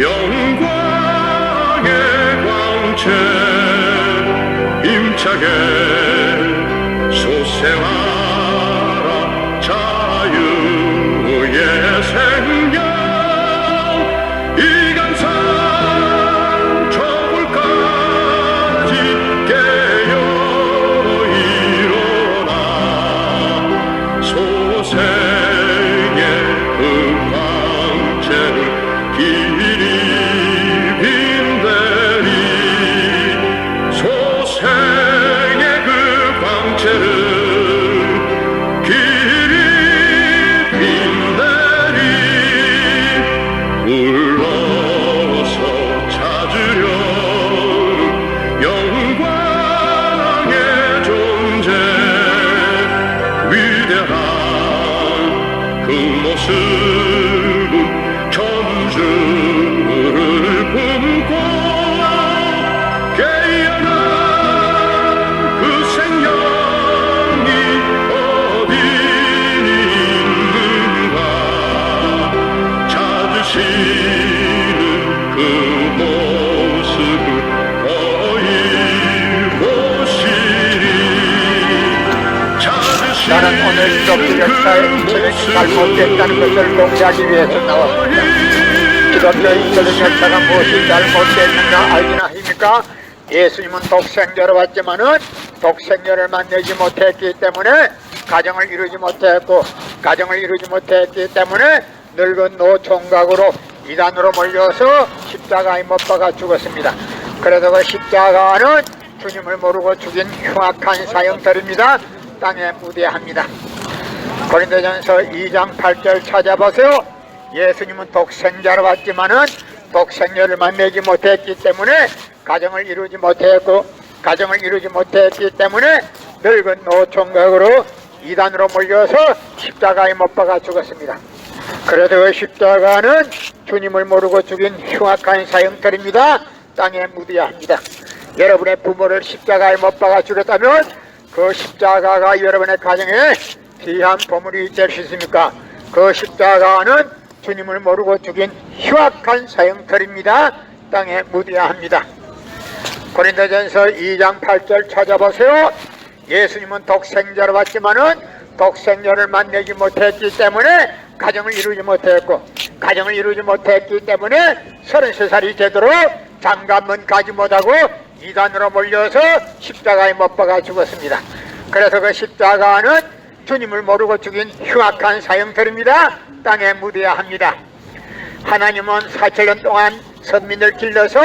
영광의 광채 힘차게 솟아라. 자유의 생명 이 강산 저울까지 깨어 일어나. 소생의 그 광채를 길이 빈대리. 소생의 그 광채를 길이 빈대리. 불러서 찾으려 영광의 존재 위대한 그 모습은 천주를 품고 깨어난 그 생명이 어디 있는가. 찾으시는 그 모습을 거의 보시리. 나는 오늘 기독교 역사에 인생이 잘못됐다는 것을 공개하기 위해서 나왔습니다. 기독교 인생의 역사가 무엇이 잘못됐는가 알기나 합니까? 예수님은 독생자로 왔지만은 독생자를 만나지 못했기 때문에 가정을 이루지 못했고, 가정을 이루지 못했기 때문에 늙은 노총각으로 이단으로 몰려서 십자가에 못 박아 죽었습니다. 그래서 그 십자가는 주님을 모르고 죽인 흉악한 사형들입니다. 땅에 무대합니다. 고린도전서 2장 8절 찾아보세요. 예수님은 독생자로 왔지만은 독생녀를 만나지 못했기 때문에 가정을 이루지 못했고, 가정을 이루지 못했기 때문에 늙은 노총각으로 이단으로 몰려서 십자가에 못 박아 죽었습니다. 그래서 그 십자가는 주님을 모르고 죽인 흉악한 사형들입니다. 땅에 무대합니다. 여러분의 부모를 십자가에 못 박아 죽였다면 그 십자가가 여러분의 가정에 귀한 보물이 될 수 있습니까? 그 십자가는 주님을 모르고 죽인 흉악한 사형들입니다. 땅에 묻어야 합니다. 고린도전서 2장 8절 찾아보세요. 예수님은 독생자로 왔지만은 독생녀를 만나지 못했기 때문에 가정을 이루지 못했고, 가정을 이루지 못했기 때문에 33살이 되도록 장가문 가지 못하고 이단으로 몰려서 십자가에 못 박아 죽었습니다. 그래서 그 십자가는 주님을 모르고 죽인 흉악한 사형들입니다. 땅에 묻어야 합니다. 하나님은 4,000년 동안 선민을 길러서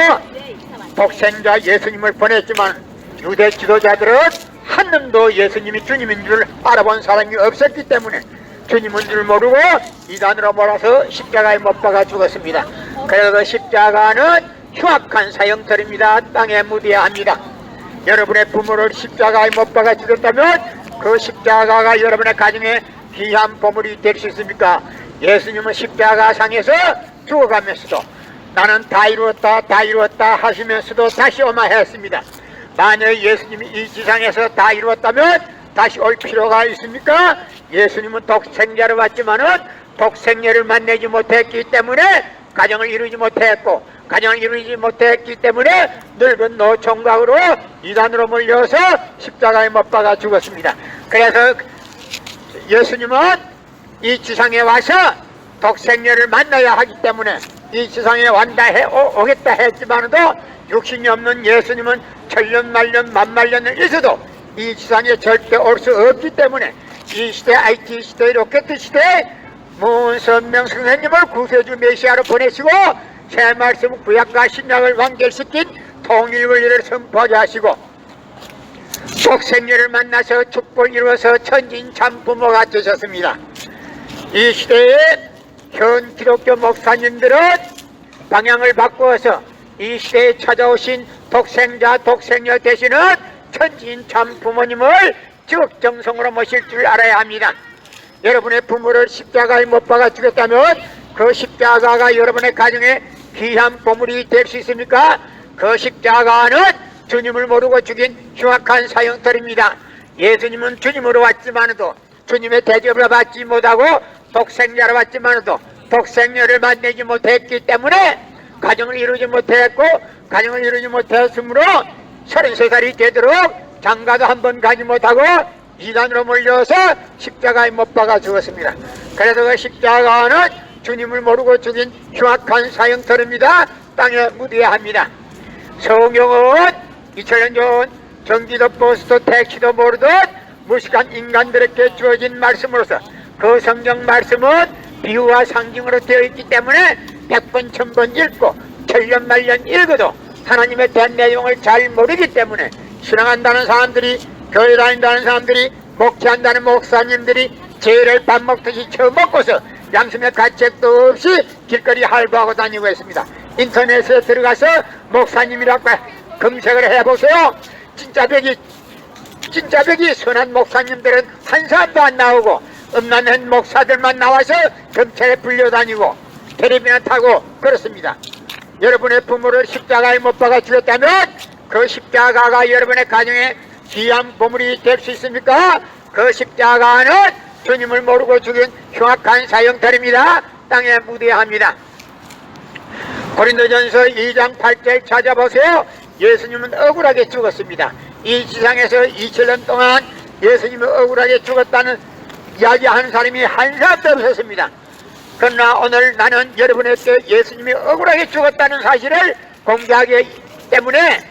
독생자 예수님을 보냈지만 유대 지도자들은 한 놈도 예수님이 주님인 줄 알아본 사람이 없었기 때문에 주님인 줄 모르고 이단으로 몰아서 십자가에 못 박아 죽었습니다. 그래서 그 십자가는 흉악한 사형들입니다. 땅에 묻어야 합니다. 여러분의 부모를 십자가에 못 박아 죽였다면 그 십자가가 여러분의 가정에 귀한 보물이 될 수 있습니까? 예수님은 십자가상에서 죽어가면서도 나는 다 이루었다 다 이루었다 하시면서도 다시 오마 했습니다. 만약 예수님이 이 지상에서 다 이루었다면 다시 올 필요가 있습니까? 예수님은 독생자로 왔지만은 독생녀를 만나지 못했기 때문에 가정을 이루지 못했고, 가정을 이루지 못했기 때문에 늙은 노총각으로 이단으로 몰려서 십자가에 못 박아 죽었습니다. 그래서 예수님은 이 지상에 와서 독생녀를 만나야 하기 때문에 이 지상에 오겠다 했지만도 육신이 없는 예수님은 천년 만년 만만년을 있어도 이 지상에 절대 올 수 없기 때문에 이 시대 IT 시대 로켓 시대에 문선명 선생님을 구세주 메시아로 보내시고 새 말씀 구약과 신약을 완결시킨 통일원리를 선포하게 하시고 독생녀를 만나서 축복을 이루어서 천진참 부모가 되셨습니다. 이 시대에 현 기독교 목사님들은 방향을 바꾸어서 이 시대에 찾아오신 독생자 독생녀 되시는 천진참 부모님을 적정성으로 모실 줄 알아야 합니다. 여러분의 부모를 십자가에 못 박아 죽였다면 그 십자가가 여러분의 가정에 귀한 보물이 될 수 있습니까? 그 십자가는 주님을 모르고 죽인 흉악한 사형들입니다. 예수님은 주님으로 왔지만도 주님의 대접을 받지 못하고 독생자로 왔지만도 독생녀를 만나지 못했기 때문에 가정을 이루지 못했고 가정을 이루지 못했으므로 33살이 되도록 장가도 한 번 가지 못하고 이단으로 몰려서 십자가에 못 박아 죽었습니다. 그래서 그 십자가는 주님을 모르고 죽인 흉악한 사형터입니다. 땅에 묻어야 합니다. 성경은 2000년 전 전기도 버스도 택시도 모르듯 무식한 인간들에게 주어진 말씀으로서 그 성경 말씀은 비유와 상징으로 되어 있기 때문에 100번 1000번 읽고 천년 말년 읽어도 하나님의 대한 내용을 잘 모르기 때문에 신앙한다는 사람들이, 교회 다닌다는 사람들이, 목회한다는 목사님들이 죄를 밥 먹듯이 처먹고서 양심의 가책도 없이 길거리 할부하고 다니고 있습니다. 인터넷에 들어가서 목사님이라고 검색을 해보세요. 진짜 벽이 선한 목사님들은 한 사람도 안 나오고 음란한 목사들만 나와서 검찰에 불려다니고 텔레비나 타고 그렇습니다. 여러분의 부모를 십자가에 못 박아 죽였다면 그 십자가가 여러분의 가정에 귀한 보물이 될 수 있습니까? 그 십자가는 주님을 모르고 죽인 흉악한 사형터입니다. 땅에 묻어야 합니다. 고린도전서 2장 8절 찾아보세요. 예수님은 억울하게 죽었습니다. 이 지상에서 2000년 동안 예수님이 억울하게 죽었다는 이야기하는 사람이 한 사람도 없었습니다. 그러나 오늘 나는 여러분에게 예수님이 억울하게 죽었다는 사실을 공개하기 때문에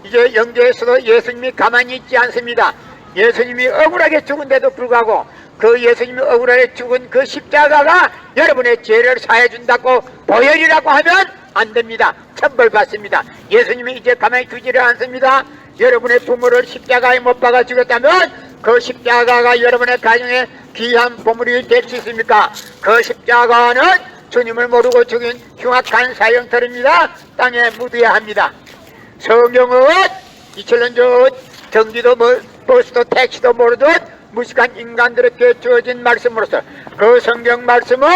이제 영계에서도 예수님이 가만히 있지 않습니다. 예수님이 억울하게 죽은데도 불구하고 그 예수님이 억울하게 죽은 그 십자가가 여러분의 죄를 사해준다고 보혈이라고 하면 안 됩니다. 천벌받습니다. 예수님이 이제 가만히 두지를 않습니다. 여러분의 부모를 십자가에 못 박아 죽였다면 그 십자가가 여러분의 가정에 귀한 보물이 될 수 있습니까? 그 십자가는 주님을 모르고 죽인 흉악한 사형터입니다. 땅에 묻어야 합니다. 성경은 2000년 전 전기도 버스도 택시도 모르듯 무식한 인간들에게 주어진 말씀으로서 그 성경 말씀은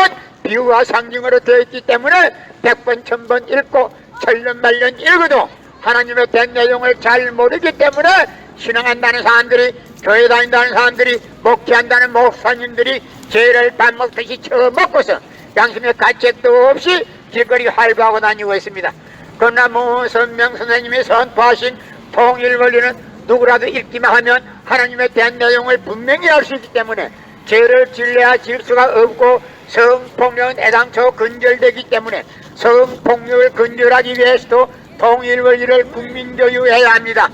비유와 상징으로 되어 있기 때문에 100번 1000번 읽고 천년 말년 읽어도 하나님의 된 내용을 잘 모르기 때문에 신앙한다는 사람들이, 교회 다닌다는 사람들이, 목회한다는 목사님들이 죄를 밥 먹듯이 처먹고서 양심의 가책도 없이 길거리 활보하고 다니고 있습니다. 그러나 무선명 선생님이 선포하신 통일원리는 누구라도 읽기만 하면 하나님의 대한 내용을 분명히 알 수 있기 때문에 죄를 질래야 질 수가 없고 성폭력은 애당초 근절되기 때문에 성폭력을 근절하기 위해서도 통일원리를 국민교육해야 합니다.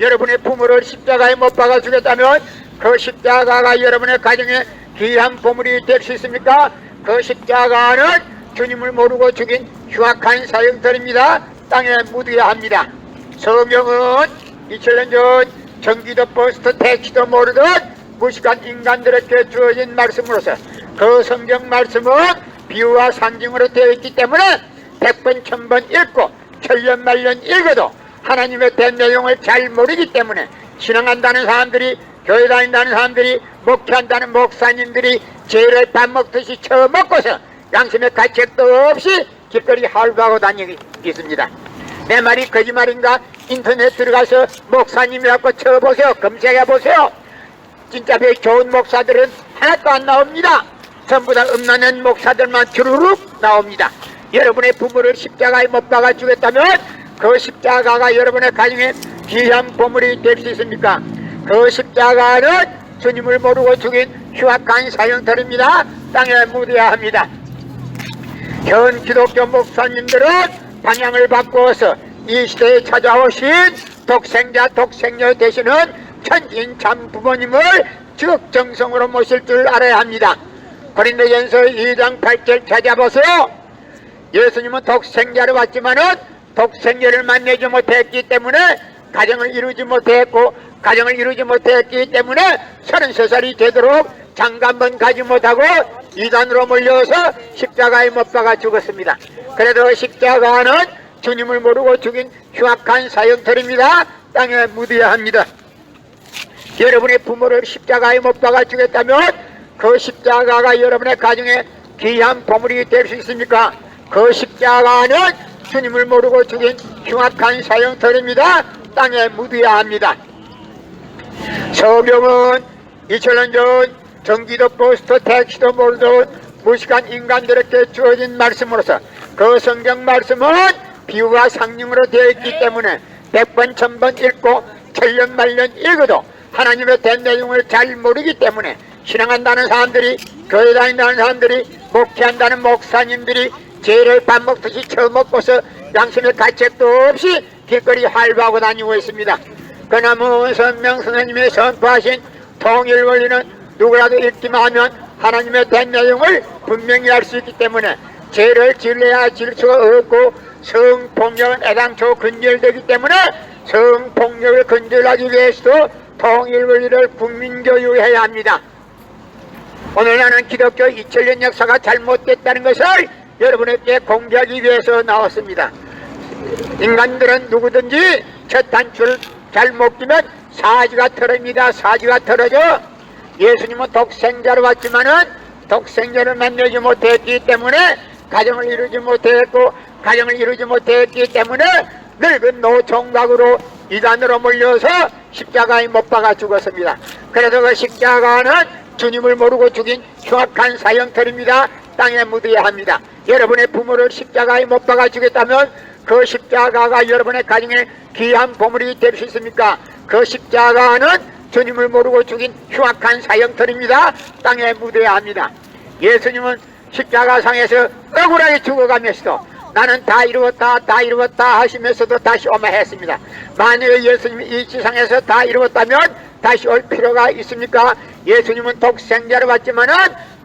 여러분의 부모를 십자가에 못 박아 죽였다면 그 십자가가 여러분의 가정에 귀한 보물이 될 수 있습니까? 그 십자가는 주님을 모르고 죽인 흉악한 사형터입니다. 땅에 묻어야 합니다. 성경은 2000년 전 전기도 버스도 택시도 모르듯 무식한 인간들에게 주어진 말씀으로서 그 성경 말씀은 비유와 상징으로 되어 있기 때문에 100번 1000번 읽고 천년 말년 읽어도 하나님의 된 내용을 잘 모르기 때문에 신앙한다는 사람들이, 교회 다닌다는 사람들이, 목회한다는 목사님들이 죄를 밥 먹듯이 처먹고서 양심의 가책도 없이 길거리 할부하고 다니고 있습니다. 내 말이 거짓말인가? 인터넷 들어가서 목사님이라고 쳐보세요. 검색해보세요. 진짜 배 좋은 목사들은 하나도 안 나옵니다. 전부 다 음란한 목사들만 주르륵 나옵니다. 여러분의 부모를 십자가에 못 박아 주겠다면 그 십자가가 여러분의 가정에 귀한 보물이 될 수 있습니까? 그 십자가는 주님을 모르고 죽인 흉악한 사형터입니다. 땅에 묻어야 합니다. 현 기독교 목사님들은 방향을 바꾸어서 이 시대에 찾아오신 독생자 독생녀 되시는 천진 참 부모님을 적정성으로 모실 줄 알아야 합니다. 고린도전서 2장 8절 찾아보세요. 예수님은 독생자로 왔지만은 독생녀를 만나지 못했기 때문에 가정을 이루지 못했고 가정을 이루지 못했기 때문에 33살이 되도록 장가 한번 가지 못하고 이단으로 몰려서 십자가에 못 박아 죽었습니다. 그래도 십자가는 주님을 모르고 죽인 흉악한 사형터입니다. 땅에 묻어야 합니다. 여러분의 부모를 십자가에 못 박아 죽였다면 그 십자가가 여러분의 가정에 귀한 보물이 될 수 있습니까? 그 십자가는 주님을 모르고 죽인 흉악한 사형터입니다. 땅에 묻어야 합니다. 성경은 2000년 전 전기도 버스도 택시도 모르던 무식한 인간들에게 주어진 말씀으로서 그 성경 말씀은 비유와 상징으로 되어 있기 때문에 100번 1000번 읽고 천년 만년 읽어도 하나님의 된 내용을 잘 모르기 때문에 신앙한다는 사람들이, 교회 다닌다는 사람들이, 목회한다는 목사님들이 죄를 밥 먹듯이 처먹고서 양심의 가책도 없이 길거리 활보하고 다니고 있습니다. 그러나 문선명 선생님의 선포하신 통일 원리는 누구라도 읽기만 하면 하나님의 된 내용을 분명히 알 수 있기 때문에 죄를 지을래야 지을 수가 없고 성폭력은 애당초 근절되기 때문에 성폭력을 근절하기 위해서도 통일 원리를 국민교육해야 합니다. 오늘 나는 기독교 2000년 역사가 잘못됐다는 것을 여러분에게 공개하기 위해서 나왔습니다. 인간들은 누구든지 첫 단추를 잘못 끼면 사지가 털어집니다. 사지가 털어져. 예수님은 독생자로 왔지만은 독생자를 만나지 못했기 때문에 가정을 이루지 못했고, 가정을 이루지 못했기 때문에 늙은 노총각으로 이단으로 몰려서 십자가에 못 박아 죽었습니다. 그래서 그 십자가는 주님을 모르고 죽인 흉악한 사형털입니다. 땅에 묻어야 합니다. 여러분의 부모를 십자가에 못 박아 죽였다면 그 십자가가 여러분의 가정에 귀한 보물이 될 수 있습니까? 그 십자가는 주님을 모르고 죽인 흉악한 사형털입니다. 땅에 묻어야 합니다. 예수님은 십자가상에서 억울하게 죽어가면서도 나는 다 이루었다 다 이루었다 하시면서도 다시 오마 했습니다. 만약에 예수님이 이 지상에서 다 이루었다면 다시 올 필요가 있습니까? 예수님은 독생자로 왔지만은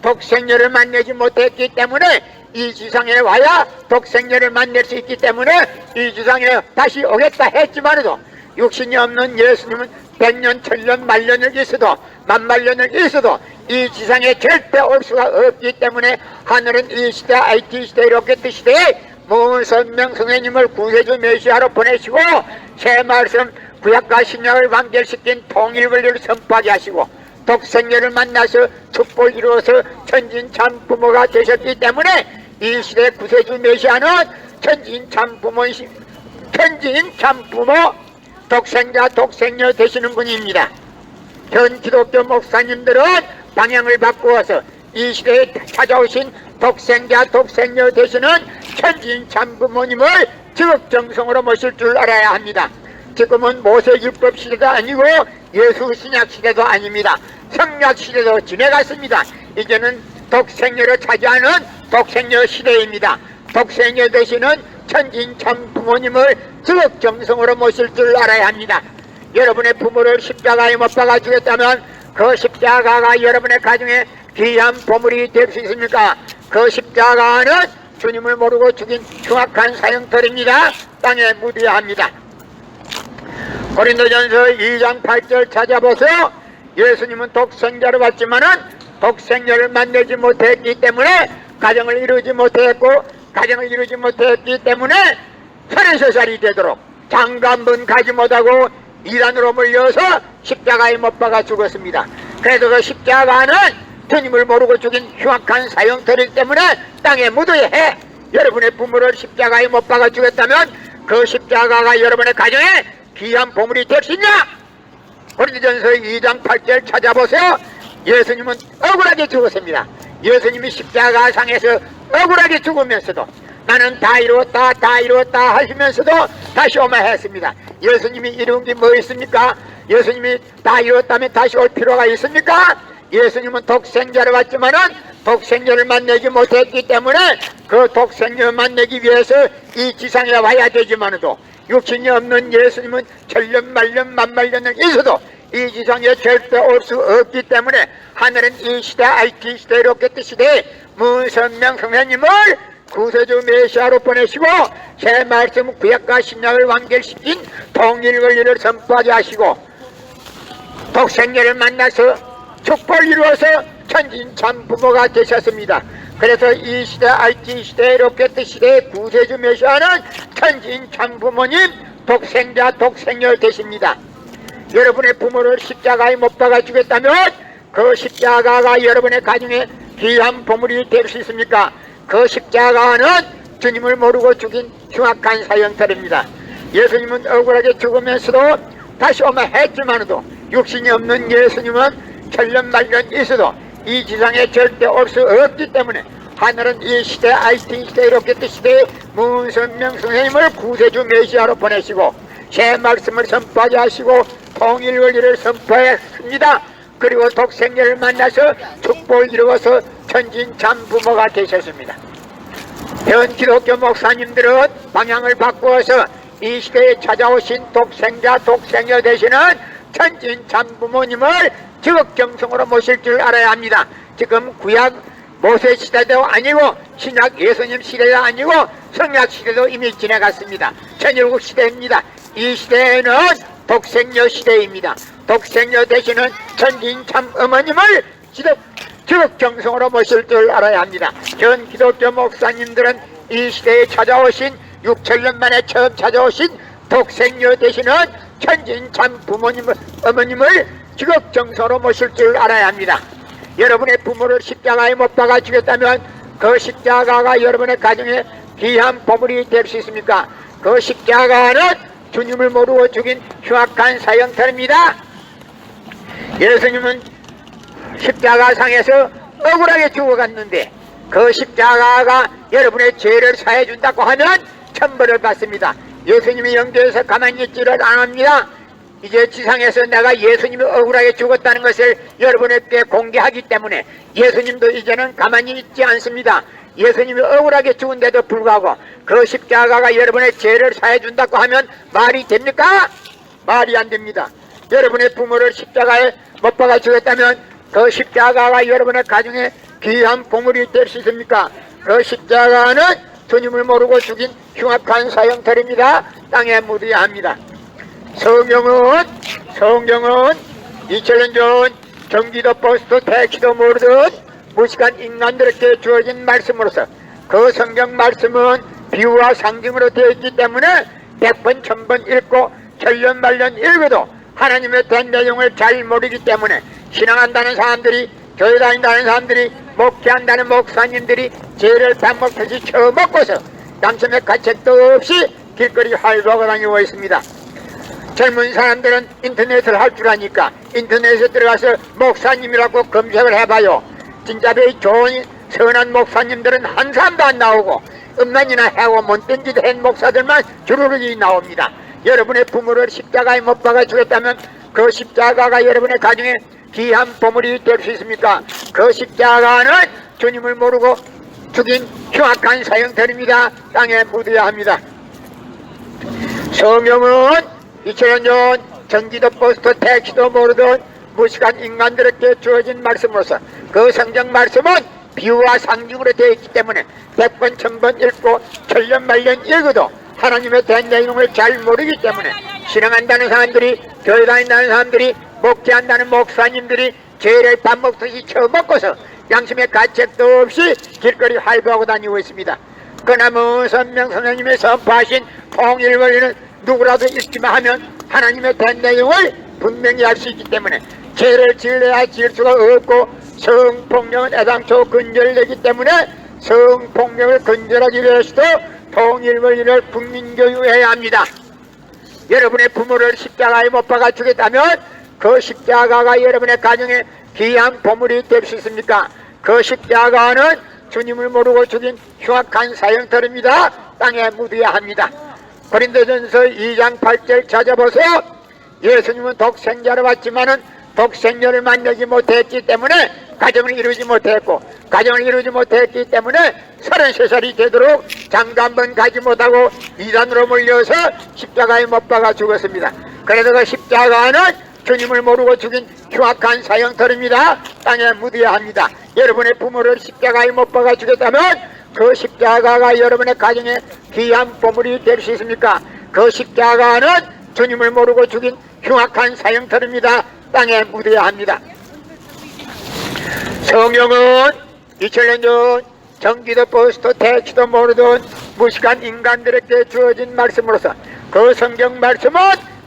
독생자를 만나지 못했기 때문에 이 지상에 와야 독생자를 만날 수 있기 때문에 이 지상에 다시 오겠다 했지만도 육신이 없는 예수님은 100년, 1000년, 만년을 있어도 만만년을 있어도 이 지상에 절대 올 수가 없기 때문에 하늘은 이 시대 IT 시대 로켓 시대에 문선명 선생님을 구세주 메시아로 보내시고 새 말씀 구약과 신약을 완결시킨 통일원리를 선포하게 하시고 독생자를 만나서 축복을 이루어서 천진 참 부모가 되셨기 때문에 이 시대 구세주 메시아는 천진 참 부모이신 천진 참 부모 독생자 독생녀 되시는 분입니다. 현 기독교 목사님들은 방향을 바꾸어서 이 시대에 찾아오신 독생자 독생녀 되시는 천진 참 부모님을 지극정성으로 모실 줄 알아야 합니다. 지금은 모세율법 시대도 아니고 예수 신약 시대도 아닙니다. 성약 시대도 지나갔습니다. 이제는 독생녀를 차지하는 독생녀 시대입니다. 독생녀 되시는 천진 참 부모님을 지극정성으로 모실 줄 알아야 합니다. 여러분의 부모를 십자가에 못 박아 주겠다면 그 십자가가 여러분의 가정에 귀한 보물이 될 수 있습니까? 그 십자가는 주님을 모르고 죽인 흉악한 사형털입니다. 땅에 묻어야 합니다. 고린도전서 2장 8절 찾아보세요. 예수님은 독생자로 왔지만은 독생자를 만나지 못했기 때문에 가정을 이루지 못했고 가정을 이루지 못했기 때문에 33살이 되도록 장가 한 번 가지 못하고 이단으로 몰려서 십자가에 못 박아 죽었습니다. 그래서 그 십자가는 주님을 모르고 죽인 흉악한 사형털이기 때문에 땅에 묻어야 해. 여러분의 부모를 십자가에 못 박아 죽였다면 그 십자가가 여러분의 가정에 귀한 보물이 될 수 있냐? 고린도전서 2장 8절 찾아보세요. 예수님은 억울하게 죽었습니다. 예수님이 십자가 상에서 억울하게 죽으면서도 나는 다 이루었다 다 이루었다 하시면서도 다시 오마 했습니다. 예수님이 이룬 게 뭐 있습니까? 예수님이 다 이루었다면 다시 올 필요가 있습니까? 예수님은 독생자로 왔지만은 독생자를 만나지 못했기 때문에 그 독생자를 만나기 위해서 이 지상에 와야 되지만도 육신이 없는 예수님은 천년 만년 만만년을 있어도 이 지상에 절대 올 수 없기 때문에 하늘은 이 시대 IT 시대 로켓 시대에 문선명 선생님을 구세주 메시아로 보내시고 새 말씀 구약과 신약을 완결시킨 통일 원리를 선포하게 하시고 독생자를 만나서 축복을 이루어서 천진 참 부모가 되셨습니다. 그래서 이 시대 IT 시대 로켓 시대의 구세주 메시아는 천진 참 부모님 독생자 독생녀 되십니다. 여러분의 부모를 십자가에 못 박아 주겠다면 그 십자가가 여러분의 가정에 귀한 보물이 될 수 있습니까? 그 십자가는 주님을 모르고 죽인 흉악한 사형털입니다. 예수님은 억울하게 죽으면서도 다시 오마 했지만도 육신이 없는 예수님은 천년 만년 있어도 이 지상에 절대 올 수 없기 때문에 하늘은 이 시대 IT 시대 로켓 시대에 문선명 선생님을 구세주 메시아로 보내시고 새 말씀을 선포하게 하시고 통일 원리를 선포했습니다. 그리고 독생녀를 만나서 축복을 이루어서 천진참 부모가 되셨습니다. 현 기독교 목사님들은 방향을 바꾸어서 이 시대에 찾아오신 독생자 독생녀 되시는 천진참 부모님을 지극정성으로 모실 줄 알아야 합니다. 지금 구약 모세 시대도 아니고 신약 예수님 시대도 아니고 성약 시대도 이미 지나갔습니다. 천일국 시대입니다. 이 시대에는 독생녀 시대입니다. 독생녀 되시는 천진참 어머님을 지극정성으로 모실 줄 알아야 합니다. 전 기독교 목사님들은 이 시대에 찾아오신 6천년 만에 처음 찾아오신 독생녀 되시는 천진참 부모님을 어머님을 지극정성으로 모실 줄 알아야 합니다. 여러분의 부모를 십자가에 못 박아 죽였다면 그 십자가가 여러분의 가정에 귀한 보물이 될 수 있습니까? 그 십자가는 주님을 모르고 죽인 흉악한 사형터입니다. 예수님은 십자가상에서 억울하게 죽어갔는데 그 십자가가 여러분의 죄를 사해준다고 하면 천벌을 받습니다. 예수님이 영계에서 가만히 있지를 않습니다. 이제 지상에서 내가 예수님이 억울하게 죽었다는 것을 여러분에게 공개하기 때문에 예수님도 이제는 가만히 있지 않습니다. 예수님이 억울하게 죽은데도 불구하고 그 십자가가 여러분의 죄를 사해준다고 하면 말이 됩니까? 말이 안 됩니다. 여러분의 부모를 십자가에 못 박아 죽였다면 그 십자가가 여러분의 가정에 귀한 보물이 될 수 있습니까? 그 십자가는 주님을 모르고 죽인 흉악한 사형터입니다. 땅에 묻어야 합니다. 성경은 2000년 전 경기도 포스트 택시도 모르던 무식한 인간들에게 주어진 말씀으로서 그 성경 말씀은 비유와 상징으로 되어 있기 때문에 100번 1000번 읽고 천년만년 읽어도 하나님에 대한 내용을 잘 모르기 때문에 신앙한다는 사람들이, 교회 다닌다는 사람들이, 목회한다는 목사님들이 죄를 밥 먹듯이 처먹고서 양심의 가책도 없이 길거리 활보하고 다니고 있습니다. 젊은 사람들은 인터넷을 할 줄 아니까 인터넷에 들어가서 목사님이라고 검색을 해봐요. 진짜 배 좋은 선한 목사님들은 한 사람도 안 나오고 음란이나 해고 못된 짓 한 목사들만 주르륵이 나옵니다. 여러분의 부모를 십자가에 못 박아 죽였다면 그 십자가가 여러분의 가정에 귀한 보물이 될 수 있습니까? 그 십자가는 주님을 모르고 죽인 흉악한 사형터입니다. 땅에 묻어야 합니다. 성경은 2000년 전 전기도 포스트 택시도 모르던 무식한 인간들에게 주어진 말씀으로서 그 성경 말씀은 비유와 상징으로 되어 있기 때문에 100번 1000번 읽고 천년만년 읽어도 하나님에 대한 내용을 잘 모르기 때문에 신앙한다는 사람들이, 교회 다닌다는 사람들이, 목회한다는 목사님들이 죄를 밥 먹듯이 처먹고서 양심의 가책도 없이 길거리 활보하고 다니고 있습니다. 그러나 문선명 선생님이 선포하신 통일 원리는 누구라도 읽기만 하면 하나님에 대한 내용을 분명히 알 수 있기 때문에 죄를 지으려야 지을 수가 없고 성폭력은 애당초 근절되기 때문에 성폭력을 근절하기 위해서도 통일 원리를 국민교육해야 합니다. 여러분의 부모를 십자가에 못 박아 죽였다면 그 십자가가 여러분의 가정에 귀한 보물이 될 수 있습니까? 그 십자가는 주님을 모르고 죽인 흉악한 사형터입니다. 땅에 묻어야 합니다. 고린도전서 2장 8절 찾아보세요. 예수님은 독생자로 왔지만은 독생녀를 만나지 못했기 때문에 가정을 이루지 못했고, 가정을 이루지 못했기 때문에 33살이 되도록 장가 한 번 가지 못하고 이단으로 몰려서 십자가에 못 박아 죽었습니다. 그래서 그 십자가는 주님을 모르고 죽인 흉악한 사형터입니다. 땅에 묻어야 합니다. 여러분의 부모를 십자가에 못 박아 죽였다면 그 십자가가 여러분의 가정에 귀한 보물이 될 수 있습니까? 그 십자가는 주님을 모르고 죽인 흉악한 사형터입니다. 땅에 묻어야 합니다. 성경은 2000년 전 전기도 포스트 택시도 모르던 무식한 인간들에게 주어진 말씀으로서 그 성경 말씀은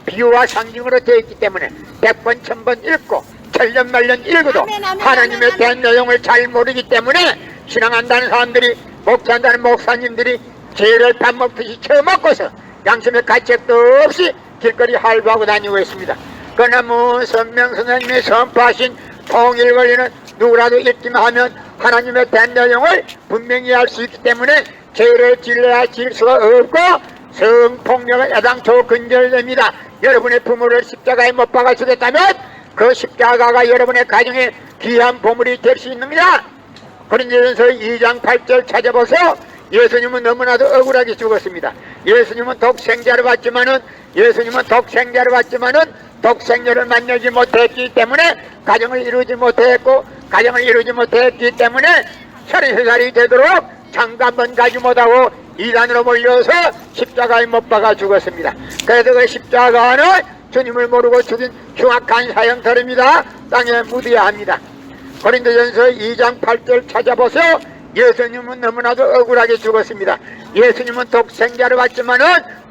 비유와 상징으로 되어 있기 때문에 100번 1000번 읽고 천년만년 읽어도 하나님에 대한 내용을 잘 모르기 때문에 신앙한다는 사람들이, 목회한다는 목사님들이 죄를 밥 먹듯이 처먹고서 양심의 가책도 없이 길거리 활보하고 다니고 있습니다. 그러나 문선명 선생님이 선포하신 통일 원리는 누구라도 읽기만 하면 하나님의 된 내용을 분명히 알 수 있기 때문에 죄를 질러야 질 수가 없고 성폭력은 애당초 근절됩니다. 여러분의 부모를 십자가에 못 박아 주겠다면 그 십자가가 여러분의 가정에 귀한 보물이 될 수 있습니다. 고린도전서 2장 8절 찾아보세요. 예수님은 너무나도 억울하게 죽었습니다. 예수님은 독생자를 받지만은 독생자를 만나지 못했기 때문에 가정을 이루지 못했고 때문에 33살이 되도록 장가만 가지 못하고 이단으로 몰려서 십자가에 못 박아 죽었습니다. 그래서 그 십자가는 주님을 모르고 죽인 흉악한 사형터입니다. 땅에 묻어야 합니다. 고린도전서 2장 8절 찾아보세요. 예수님은 너무나도 억울하게 죽었습니다. 예수님은 독생자를 받지만은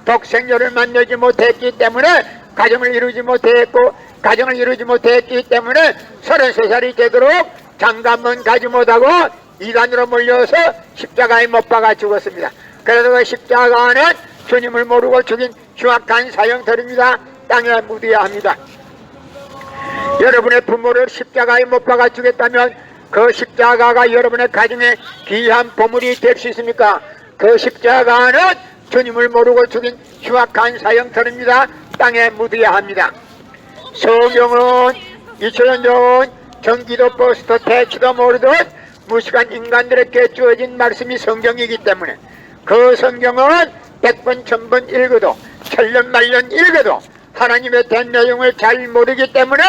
독생자를 만나지 못했기 때문에 가정을 이루지 못했기 때문에 33살이 되도록 장가만 가지 못하고 이단으로 몰려서 십자가에 못 박아 죽었습니다. 그래서 그 십자가는 주님을 모르고 죽인 흉악한 사형터입니다. 땅에 묻어야 합니다. 여러분의 부모를 십자가에 못 박아 주겠다면 그 십자가가 여러분의 가정에 귀한 보물이 될 수 있습니까? 그 십자가는 주님을 모르고 죽인 흉악한 사형터입니다. 땅에 묻어야 합니다. 성경은 2000년 전 전기도 버스도 대치도 모르던 무식한 인간들에게 주어진 말씀이 성경이기 때문에 그 성경은 100번 1000번 읽어도 천년만년 읽어도 하나님의 된 내용을 잘 모르기 때문에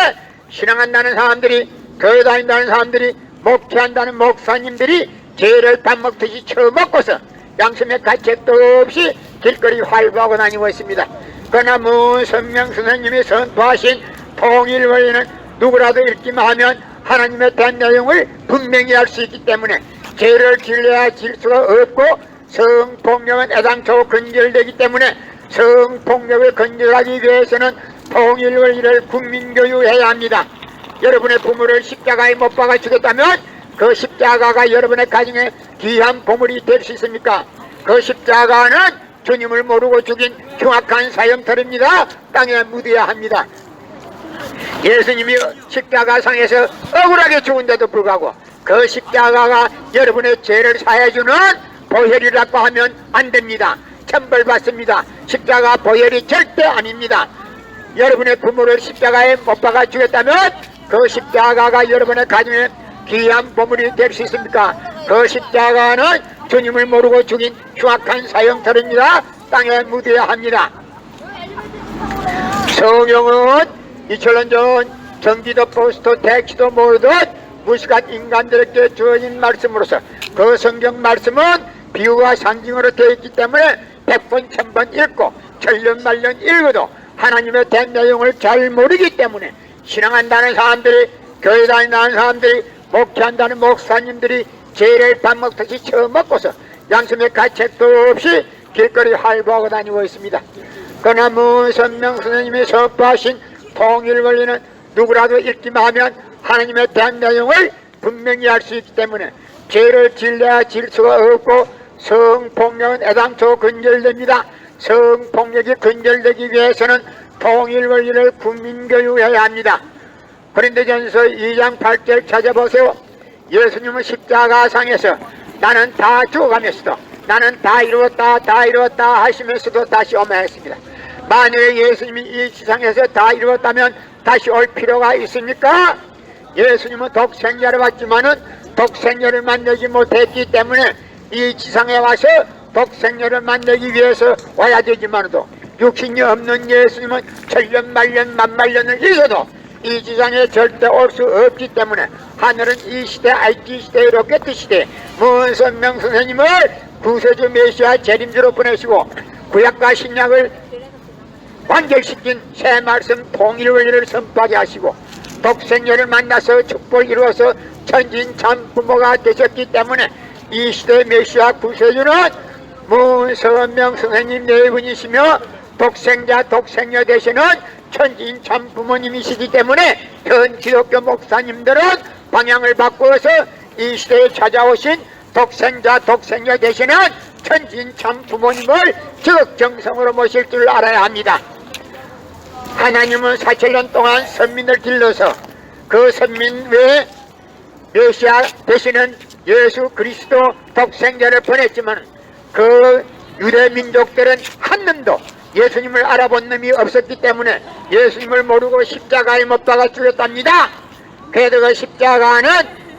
신앙한다는 사람들이, 교회 다닌다는 사람들이, 목회한다는 목사님들이 죄를 밥 먹듯이 처먹고서 양심의 가책도 없이 길거리 활보하고 다니고 있습니다. 그러나 문선명 선생님이 선포하신 통일원리는 누구라도 읽기만 하면 하나님의 된 내용을 분명히 알 수 있기 때문에 죄를 질러야 질 수가 없고 성폭력은 애당초 근절되기 때문에 성폭력을 근절하기 위해서는 통일원리를 국민교육해야 합니다. 여러분의 부모를 십자가에 못 박아 주겠다면 그 십자가가 여러분의 가정에 귀한 보물이 될 수 있습니까? 그 십자가는 주님을 모르고 죽인 흉악한 사형터입니다. 땅에 묻어야 합니다. 예수님이 십자가상에서 억울하게 죽은데도 불구하고 그 십자가가 여러분의 죄를 사해주는 보혈이라고 하면 안 됩니다. 천벌받습니다. 십자가 보혈이 절대 아닙니다. 여러분의 부모를 십자가에 못 박아 주겠다면 그 십자가가 여러분의 가정에 귀한 보물이 될 수 있습니까? 그 십자가는 주님을 모르고 죽인 흉악한 사형터입니다. 땅에 묻어야 합니다. 성경은 2000년 전 전기도 버스도 택시도 모르던 무식한 인간들에게 주어진 말씀으로서 그 성경 말씀은 비유와 상징으로 되어 있기 때문에 100번 1000번 읽고 천년만년 읽어도 하나님의 된 내용을 잘 모르기 때문에 신앙한다는 사람들이, 교회 다닌다는 사람들이, 목회한다는 목사님들이 죄를 밥 먹듯이 처먹고서 양심의 가책도 없이 길거리 활보하고 다니고 있습니다. 그러나 문선명 선생님이 선포하신 통일원리는 누구라도 읽기만 하면 하나님의 된 내용을 분명히 알 수 있기 때문에 죄를 질러야 질 수가 없고 성폭력은 애당초 근절됩니다. 성폭력이 근절되기 위해서는 통일원리를 국민교육해야 합니다. 고린도전서 2장 8절 찾아보세요. 예수님은 십자가상에서 나는 다 죽어가면서도 나는 다 이루었다 하시면서도 다시 오마 했습니다. 만약에 예수님이 이 지상에서 다 이루었다면 다시 올 필요가 있습니까? 예수님은 독생자를 받지만은 독생자를 만나지 못했기 때문에 이 지상에 와서 독생자를 만나기 위해서 와야 되지만도 육신이 없는 예수님은 천년만년 만만년을 잊어도 이 지상에 절대 올 수 없기 때문에 하늘은 이 시대 IT 시대의 로켓 시대 문선명 선생님을 구세주 메시아 재림주로 보내시고 구약과 신약을 완결시킨 새 말씀 통일원리를 선포하게 하시고 독생녀를 만나서 축복을 이루어서 천진참 부모가 되셨기 때문에 이 시대의 메시아 구세주는 문선명 선생님 네 분이시며 독생녀 되시는 천진참 부모님이시기 때문에 현 기독교 목사님들은 방향을 바꾸어서 이 시대에 찾아오신 독생녀 되시는 천진참 부모님을 적정성으로 모실 줄 알아야 합니다. 하나님은 4000년 동안 선민을 길러서 그 선민 외에 메시아 되시는 예수 그리스도 독생자를 보냈지만 그 유대 민족들은 한 놈도 예수님을 알아본 놈이 없었기 때문에 예수님을 모르고 십자가에 못 박아 죽였답니다. 그래도 그 십자가는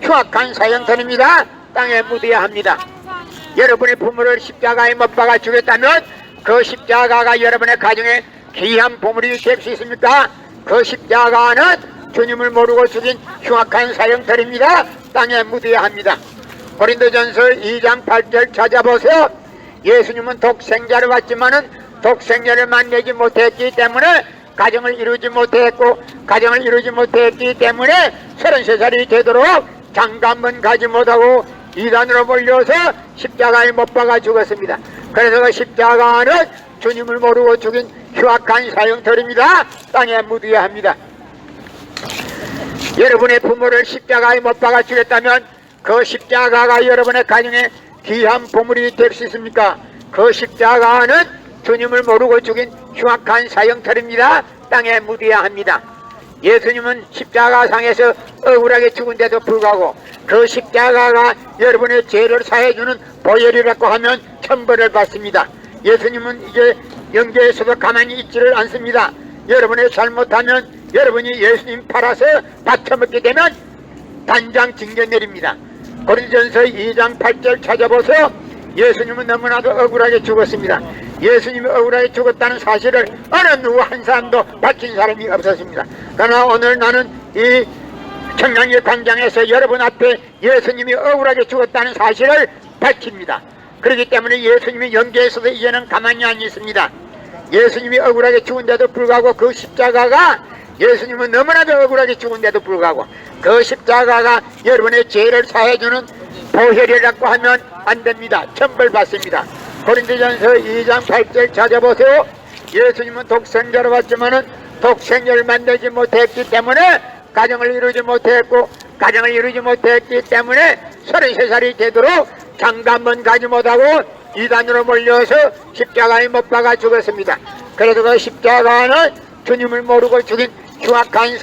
흉악한 사형선입니다. 땅에 묻어야 합니다. 여러분의 부모를 십자가에 못 박아 죽였다면 그 십자가가 여러분의 가정에 귀한 보물이 될 수 있습니까? 그 십자가는 주님을 모르고 죽인 흉악한 사형터입니다. 땅에 묻어야 합니다. 고린도전서 2장 8절 찾아보세요. 예수님은 독생자를 받지만은 독생자를 만나지 못했기 때문에 가정을 이루지 못했고 가정을 이루지 못했기 때문에 33살이 되도록 장가한번 가지 못하고 이단으로 몰려서 십자가에 못 박아 죽었습니다. 그래서 그 십자가는 주님을 모르고 죽인 흉악한 사형터입니다. 땅에 묻어야 합니다. 여러분의 부모를 십자가에 못 박아 죽였다면 그 십자가가 여러분의 가정에 귀한 보물이 될 수 있습니까? 그 십자가는 주님을 모르고 죽인 흉악한 사형터입니다. 땅에 묻어야 합니다. 예수님은 십자가상에서 억울하게 죽은데도 불구하고 그 십자가가 여러분의 죄를 사해주는 보혈이라고 하면 천벌을 받습니다. 예수님은 이제 영계에서도 가만히 있지를 않습니다. 여러분의 잘못하면 여러분이 예수님 팔아서 받쳐먹게 되면 단장 징계 내립니다. 고린도전서 2장 8절 찾아보세요. 예수님은 너무나도 억울하게 죽었습니다. 예수님이 억울하게 죽었다는 사실을 어느 누구 한 사람도 밝힌 사람이 없었습니다. 그러나 오늘 나는 이 청량리 광장에서 여러분 앞에 예수님이 억울하게 죽었다는 사실을 밝힙니다. 그렇기 때문에 예수님이 영계에서도 이제는 가만히 안 있습니다. 예수님이 억울하게 죽은데도 불구하고 그 십자가가 예수님은 너무나도 억울하게 죽은데도 불구하고 그 십자가가 여러분의 죄를 사해주는 보혈이라고 하면 안 됩니다. 천벌받습니다. 고린도전서 2장 8절 찾아보세요. 예수님은 독생자로 왔지만은 독생자를 만들지 못했기 때문에 가정을 이루지 못했고 가정을 이루지 못했기 때문에 33살이 되도록 장가 한번 가지 못하고 이단으로 몰려서 십자가에 못 박아 죽었습니다. 그래서 그 십자가는 주님을 모르고 죽인 흉악한